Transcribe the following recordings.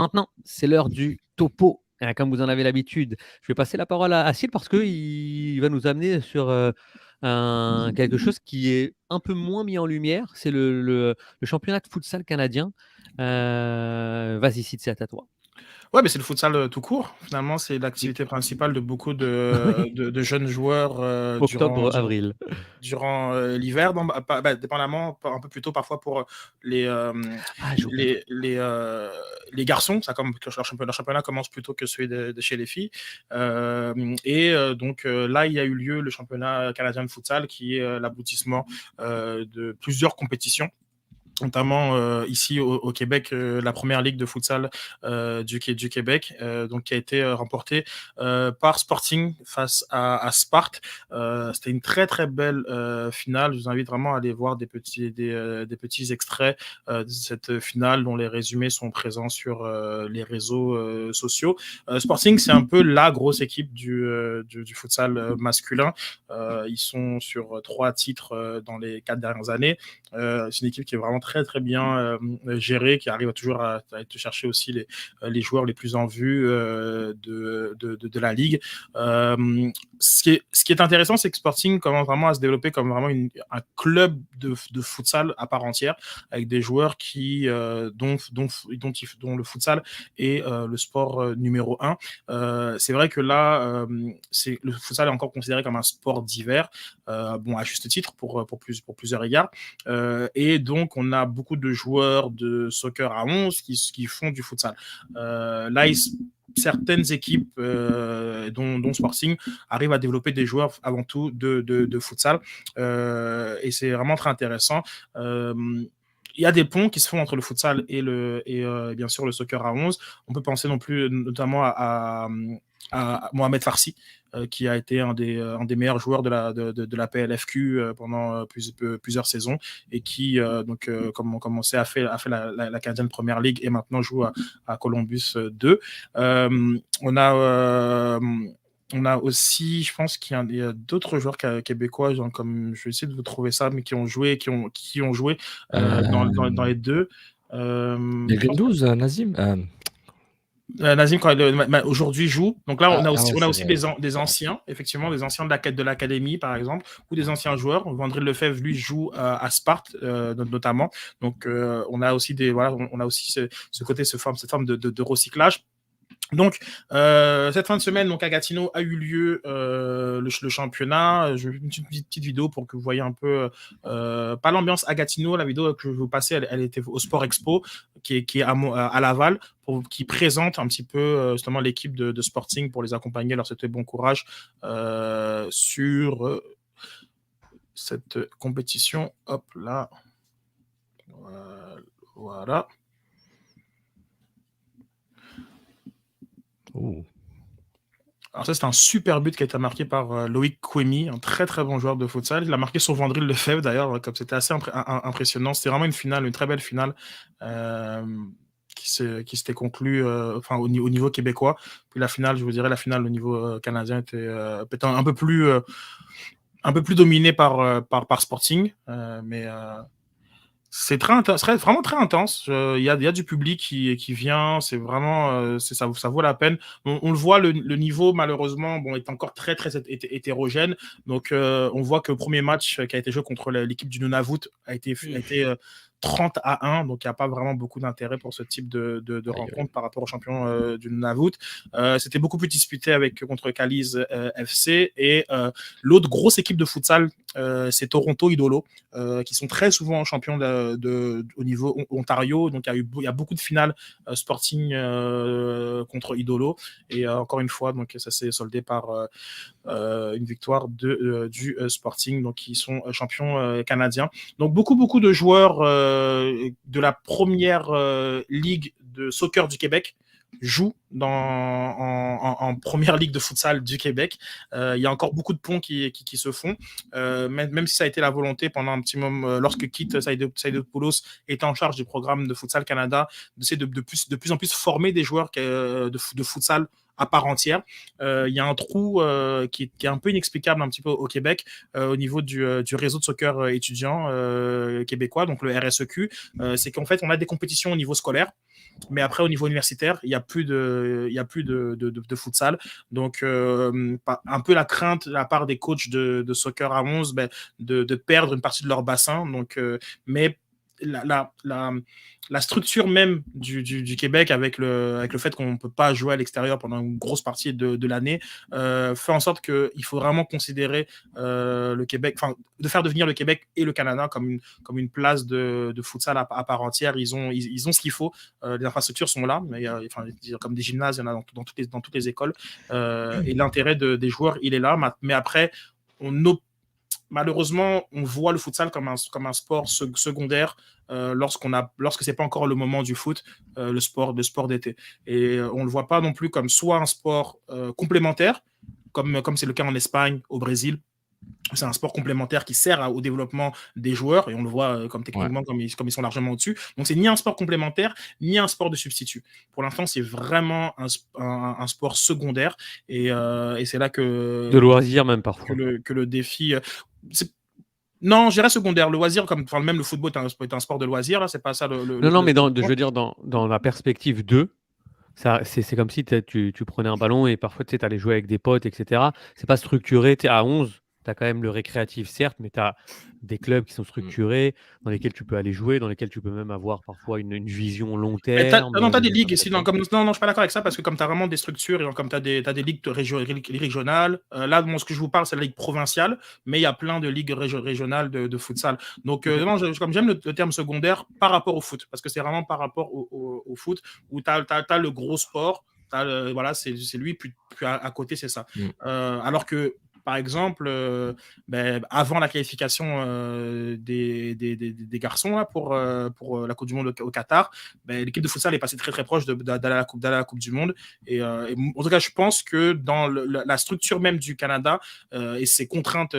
Maintenant, c'est l'heure du topo. Comme vous en avez l'habitude, je vais passer la parole à Syl parce qu'il va nous amener sur quelque chose qui est un peu moins mis en lumière. C'est le championnat de futsal canadien. Vas-y, Syl, c'est à toi. Ouais, mais c'est le futsal tout court. Finalement, c'est Oui. l'activité principale de beaucoup Oui. de jeunes joueurs Octobre, avril. durant l'hiver, dépendamment, un peu plus tôt parfois pour les, euh, Ah, j'ai oublié. les garçons. Ça, comme le championnat commence plus tôt que celui de chez les filles. Là, il y a eu lieu le championnat canadien de futsal qui est l'aboutissement de plusieurs compétitions, notamment ici au Québec, la première ligue de futsal du Québec, donc qui a été remportée par Sporting face à Sparte. C'était une très très belle finale. Je vous invite vraiment à aller voir des petits extraits de cette finale dont les résumés sont présents sur les réseaux sociaux. Sporting, c'est un peu la grosse équipe du futsal masculin. Ils sont sur 3 titres dans les 4 dernières années. C'est une équipe qui est vraiment très très bien gérée, qui arrive toujours à te chercher aussi les joueurs les plus en vue de la ligue. Ce qui est intéressant, c'est que Sporting commence vraiment à se développer comme vraiment un club de futsal à part entière, avec des joueurs dont le futsal est le sport numéro 1. C'est vrai que là, le futsal est encore considéré comme un sport d'hiver, à juste titre pour plusieurs égards. Et donc, on a beaucoup de joueurs de soccer à 11 qui font du futsal. Là, certaines équipes, dont Sporting, arrivent à développer des joueurs avant tout de futsal. Et c'est vraiment très intéressant. Il y a des ponts qui se font entre le futsal et bien sûr le soccer à 11. On peut penser notamment à Mohamed Farsi, qui a été un des meilleurs joueurs de la PLFQ pendant plusieurs saisons, et qui comme on commençait a fait la Canadian Premier League et maintenant joue à Columbus 2. On a aussi, je pense qu'il y a d'autres joueurs québécois, genre comme, je vais essayer de vous trouver ça, mais qui ont joué dans les deux. Les Gendouzi, Nazim. Nazim, aujourd'hui, joue. Donc là, on a aussi vrai. des anciens, effectivement, des anciens de l'académie, par exemple, ou des anciens joueurs. Vandril Lefebvre, lui, joue à Sparte, notamment. Donc, on a aussi on a aussi ce côté, cette forme de recyclage. Donc, cette fin de semaine, donc à Gatineau, a eu lieu le championnat. Je vais une petite vidéo pour que vous voyez un peu, pas l'ambiance à Gatineau. La vidéo que je vais vous passer, elle était au Sport Expo, qui est à Laval, qui présente un petit peu justement l'équipe de Sporting pour les accompagner, leur souhaiter bon courage sur cette compétition. Hop là. Voilà. Oh. Alors ça, c'est un super but qui a été marqué par Loïc Kouemi, un très très bon joueur de futsal. Il a marqué sur Vandril Lefebvre d'ailleurs, comme c'était assez impressionnant. C'était vraiment une finale, une très belle finale qui s'était conclue au niveau québécois. Puis la finale, je vous dirais, la finale au niveau canadien était peut-être un peu plus dominée par Sporting, mais c'est vraiment très intense. Il y a du public qui vient. C'est vraiment, ça vaut la peine. On le voit, le niveau, malheureusement, est encore très, très hétérogène. Donc, on voit que le premier match qui a été joué contre l'équipe du Nunavut a été 30-1. Donc, il n'y a pas vraiment beaucoup d'intérêt pour ce type de rencontre par rapport aux champions du Nunavut. C'était beaucoup plus disputé contre Calise FC. Et l'autre grosse équipe de futsal, c'est Toronto Idolo, qui sont très souvent champions au niveau Ontario. Donc, il y a beaucoup de finales Sporting contre Idolo. Et encore une fois, donc, ça s'est soldé par une victoire du Sporting, donc, qui sont champions canadiens. Donc, beaucoup de joueurs de la première ligue de soccer du Québec joue en première ligue de futsal du Québec. Il y a encore beaucoup de ponts qui se font, même si ça a été la volonté pendant un petit moment, lorsque Kit Saidopoulos était en charge du programme de Futsal Canada, d'essayer de plus en plus former des joueurs de futsal à part entière. Il y a un trou qui est un peu inexplicable un petit peu au Québec, au niveau du réseau de soccer étudiant québécois, donc le RSEQ. C'est qu'en fait, on a des compétitions au niveau scolaire, Mais après, au niveau universitaire, il n'y a plus de futsal. Donc, un peu la crainte de la part des coachs de soccer à 11 de perdre une partie de leur bassin. Donc, mais la structure même du Québec avec le fait qu'on ne peut pas jouer à l'extérieur pendant une grosse partie de l'année fait en sorte qu'il faut vraiment considérer le Québec, enfin, de faire devenir le Québec et le Canada comme une place de futsal à part entière. Ils ont ce qu'il faut. Les infrastructures sont là, mais comme des gymnases, il y en a dans toutes les écoles. Et l'intérêt des joueurs, il est là. Mais après, malheureusement, on voit le futsal comme un sport secondaire lorsque c'est pas encore le moment du foot, le sport d'été. Et on le voit pas non plus comme soit un sport complémentaire, comme c'est le cas en Espagne, au Brésil. C'est un sport complémentaire qui sert au développement des joueurs et on le voit comme techniquement comme ils sont largement au-dessus. Donc c'est ni un sport complémentaire ni un sport de substitut. Pour l'instant, c'est vraiment un sport secondaire et c'est là que de loisir même parfois que le défi. Non, je dirais secondaire. Le loisir, même le football est un sport de loisir, là, c'est pas ça non, mais je veux dire, dans la perspective 2, c'est comme si tu prenais un ballon et parfois tu allais jouer avec des potes, etc. C'est pas structuré, tu es à 11, tu as quand même le récréatif, certes, mais tu as des clubs qui sont structurés, dans lesquels tu peux aller jouer, dans lesquels tu peux même avoir parfois une vision long terme. Non, tu as des ligues ici. Non, je suis pas d'accord avec ça parce que comme tu as vraiment des structures, et comme tu as des ligues régionales, là, ce que je vous parle, c'est la ligue provinciale, mais il y a plein de ligues régionales de futsal. Donc, non, comme j'aime le terme secondaire par rapport au foot, parce que c'est vraiment par rapport au foot où tu as le gros sport, voilà, c'est lui, puis à côté, c'est ça. Alors que par exemple, avant la qualification des garçons là, pour la Coupe du Monde au Qatar, l'équipe de futsal est passée très très proche d'aller à la Coupe du Monde. Et en tout cas, je pense que dans la structure même du Canada et ses contraintes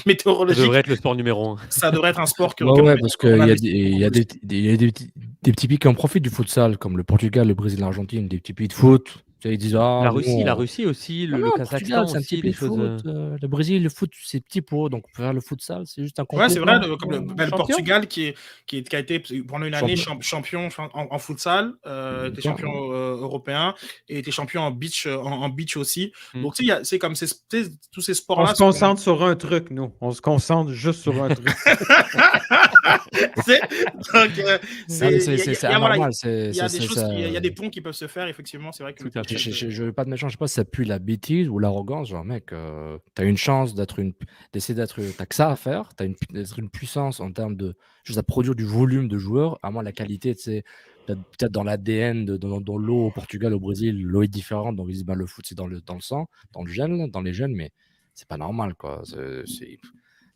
météorologiques, ça devrait être le sport numéro 1. Ça devrait être un sport parce qu'il y a des petits pays qui en profitent du futsal, comme le Portugal, le Brésil, l'Argentine, des petits pays de foot. Ils disent, la Russie aussi, le Kazakhstan aussi, des choses. Le Brésil, le foot, c'est petit pour eux, donc faire le futsal, c'est juste un complément. Ouais, c'est vrai, comme le Portugal qui a été pendant une année champion en futsal, était champion européen et était champion en beach aussi. Donc, tu sais, c'est comme tous ces sports-là. On se concentre sur un truc, nous. On se concentre juste sur un truc. C'est anormal. Il y a des choses, il y a des ponts qui peuvent se faire, effectivement. C'est vrai que je veux pas de méchant, je sais pas si ça pue la bêtise ou l'arrogance. Genre, mec, t'as une chance d'essayer d'être. T'as que ça à faire. D'être une puissance en termes de juste à produire du volume de joueurs. À moins la qualité, tu sais, peut-être dans l'ADN, dans l'eau au Portugal, au Brésil, l'eau est différente. Donc, ils disent, le foot, c'est dans le sang, dans les gènes, mais c'est pas normal, quoi.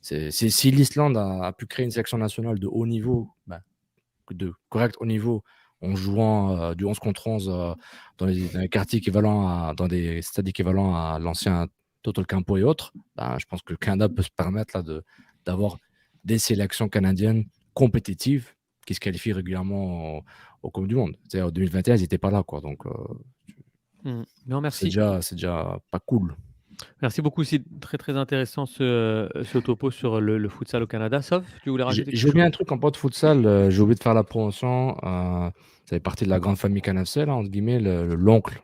Si l'Islande a pu créer une sélection nationale de haut niveau, de correct haut niveau, en jouant du 11 contre 11 dans les quartiers équivalents, dans des stades équivalents à l'ancien Total Campo et autres, je pense que le Canada peut se permettre là, d'avoir des sélections canadiennes compétitives qui se qualifient régulièrement au Coupe du Monde. En 2021, ils n'étaient pas là, quoi. Donc, non, merci. C'est déjà pas cool. Merci beaucoup, c'est très très intéressant ce topo sur le futsal au Canada. Sauf, tu voulais rajouter quelque chose ? J'ai oublié un truc en de futsal, j'ai oublié de faire la promotion. Ça fait partie de la grande famille canadienne, entre guillemets, l'oncle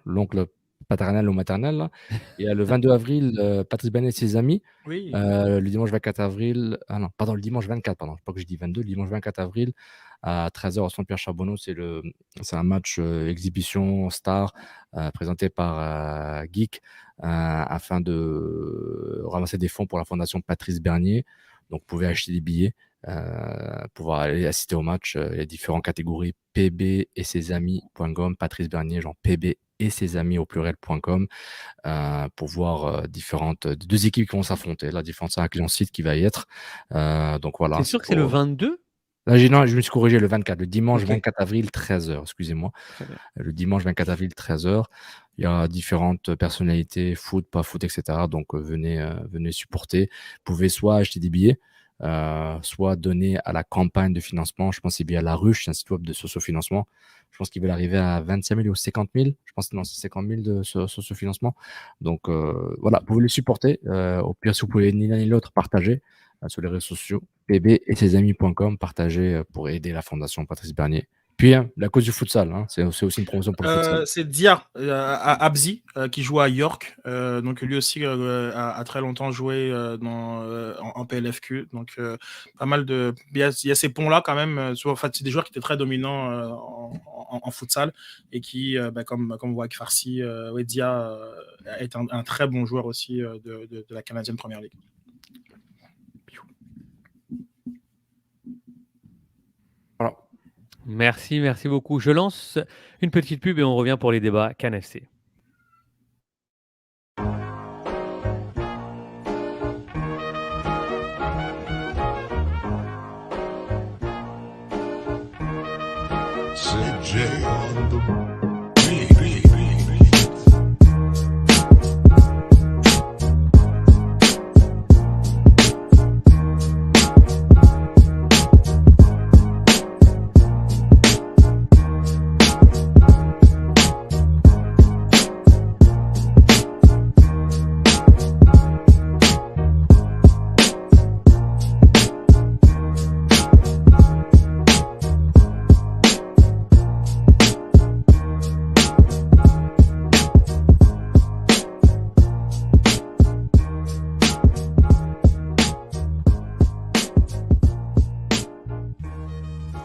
paternel ou maternel. Là. Et le 22 avril, Patrice Bernier et ses amis. Oui. Le dimanche 24 avril. Ah non, pardon, le dimanche 24, pardon. Pas que je dis 22, le dimanche 24 avril à 13h au Centre Pierre Charbonneau. C'est un match exhibition star présenté par Geek afin de ramasser des fonds pour la fondation Patrice Bernier. Donc, vous pouvez acheter des billets. Pouvoir aller assister au match. Il y a différentes catégories pb et ses amis.com, Patrice Bernier, genre pb et ses amis au pluriel.com pour voir deux équipes qui vont s'affronter. La différence avec le site qui va y être. Donc voilà. C'est sûr que c'est le 22 ? Là, non, je me suis corrigé le 24, le dimanche 24 avril, 13h, excusez-moi. Le dimanche 24 avril, 13h. Il y a différentes personnalités, foot, pas foot, etc. Donc venez supporter. Vous pouvez soit acheter des billets, soit donner à la campagne de financement. Je pense que c'est bien La Ruche, c'est un site web de sociofinancement. Je pense qu'il va arriver à 25 000 ou 50 000. Je pense que c'est 50 000 de sociofinancement. Donc voilà, vous pouvez le supporter. Au pire, si vous pouvez ni l'un ni l'autre, partager sur les réseaux sociaux. pb et ses amis.com, partager pour aider la fondation Patrice Bernier. Puis, hein, la cause du futsal, hein, c'est aussi une promotion pour le futsal. C'est Dia Abzi qui joue à York. Donc lui aussi a très longtemps joué en PLFQ. Donc pas mal de. Il y a ces ponts-là quand même. En fait, c'est des joueurs qui étaient très dominants en futsal et qui, comme Wak Farsi, Dia est un très bon joueur aussi de la Canadienne Première Ligue. Voilà. Merci beaucoup. Je lance une petite pub et on revient pour les débats CanFC.